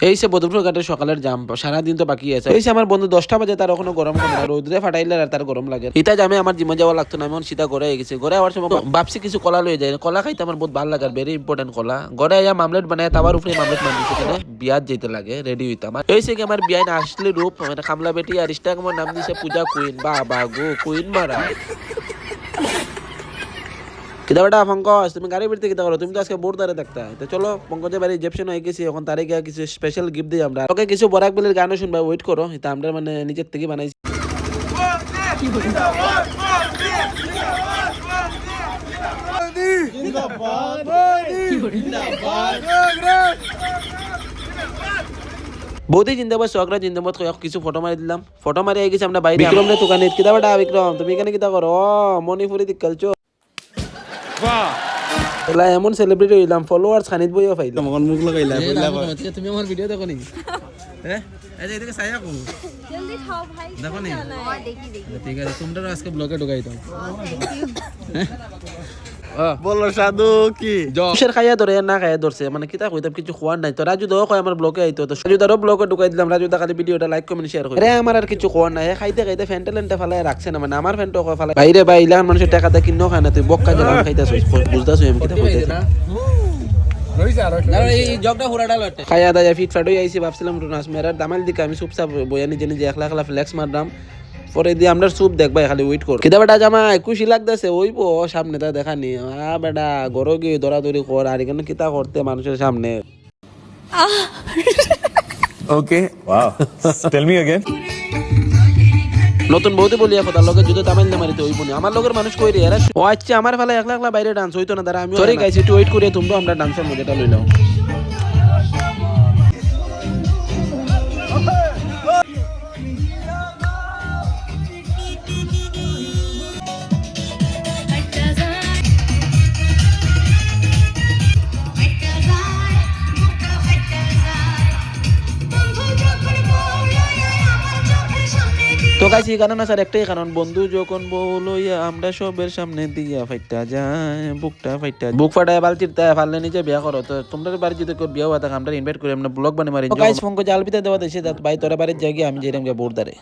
এই সে বদরপুর ঘাটের সকালের জাম, সারাদিন তো বাকি আছে। এই সে আমার বন্ধু 10টা বাজে, তার এখনো গরম কমে না, রোদরে ফাটাইলে আর তার গরম লাগে। ইতা জামে আমার জিমে যাওয়া লাগতো না, আমি সীতা ঘরে গেছি। ঘরে আবার সময় ভাবছি কিছু কলা লয়ে যায়, কলা খাইতে আমার বহুত ভালো লাগে, ভেরি ইম্পর্টেন্ট কলা। ঘরে আয়া মামলেট বানায়, তাবার উপরে মামলেট বানিয়েছে, কেন বিয়াত যেতে লাগে, রেডি হইতাম। এই সে কি আমার বিয়ায় না আসলে রূপ, মানে কামলা বেটি, আর ইনস্টাগ্রামের নাম দিছে পূজা কুইন। বাবা গো, কুইন মারা কিতা বেটা পঙ্কজ, তুমি গাড়ি বেরতে কিতা করো? তুমি তো আজকে বোর দাঁড়ে থাকতা। তো চলো, পঙ্কজের বাড়ি রিসেপশন হয়ে গেছি, এখন তারে গিয়ে কিছু স্পেশাল গিফট দিই আমরা। ওকে কিছু বরাক বেলের গানও শুনবা, ওয়েট করো। এটা আমরা মানে নিজের থেকে বানাইছি। বৌদি জিন্দাবাদ, সোহাগরা জিন্দাবাদ, কিছু ফটো মারি দিলাম। ফটো মারি গেছি আমরা বাইরে। বিক্রম রে দোকানে কিতা বেটা বিক্রম, তুমি এখানে কিতা করো? মণিপুরি দিকালছো এলা এমন সেলিব্রিটি হইলাম, ফলোয়ার্স খানিত বইও পাইলাম। তখন মুখ লাগাইলা তুমি আমার ভিডিও দেখো নি? হ্যাঁ, এই যে এদিকে ছায়া কো জলদি খাও ভাই, দেখো নি? দেখি দেখি। ঠিক আছে, তোমরা আজকে ব্লগে ঢুকাই দাও। বলো সাধু কি জশের খাইয়া ধরে না খাইয়া ধরছে, মানে কিতা কইতাম কিছু খোয়ার নাই। তো রাজু দাও কয় আমার ব্লগে আইতো, তো রাজু দারও ব্লগে ঢুকাই দিলাম। রাজু দা খালি ভিডিওটা লাইক কমেন্ট শেয়ার করে। আরে আমার আর কিছু খোয়ার নাই, খাইতে খাইতে ফ্যান্টালেন্টে ফালায় রাখছে না, মানে আমার ফ্যানটা কয় ফালায় বাইরে। ভাই ইলান মানুষের টাকা দা কিনো খায় না, তুই বক্কা জ্বালা খাইতাছস, বুঝতাছস আমি কিতা কইতাছি। খাইয়া দায়া ফিট ফাট হয়ে আইছি, ভাবছিলাম নাচ মেরার দামাল দিকে আমি চুপচাপ বইয়া নিজে নিজে একলা একলা ফ্লেক্স মারলাম। পরে দিয়ে আমরা চুপ দেখবাই, খালি ওয়েট কর। কিতা বেটা জামাই খুশি লাগতেছে, ওইব সামনে তা দেখানি। বেটা গরো গিয়ে দৌড়াদৌড়ি কর, আর এখানে কিতা করতে মানুষের সামনে। Okay. Wow. Tell me again. নতুন বউতে বলিয়া কথা লগে যদি তামাইল না মারিতে হইব না। আমার লগের মানুষ কই রে এরা? ও আচ্ছা, আমার ফেলা একলা একলা বাইরে ডান্স হইতো না, দাঁড়া আমি সরি গাইস, একটু ওয়েট করিয়ে তোমরা আমরা ডান্সের মজাটা লই নাও। তো গাইছি এই কারণ স্যার একটাই কারণ, বন্ধু যখন বউ লইয়া আমরা সবের সামনে দিয়া ফাইটা যায়, বুকটা ফাইটা, বুক ফাটায় বালতির তাই ফাললে নিচে বিয়া করো। তো তোমরা বাড়ি যদি কেউ বিয়া হওয়া থাকে আমরা ইনভাইট করি, আমরা ব্লগ বানিয়ে মারি। গাইস ফোন করে জাল পিতা দেওয়া দেশে ভাই তোরা বাড়ির জায়গায় আমি যেরকম বোর্ড দাঁড়ে।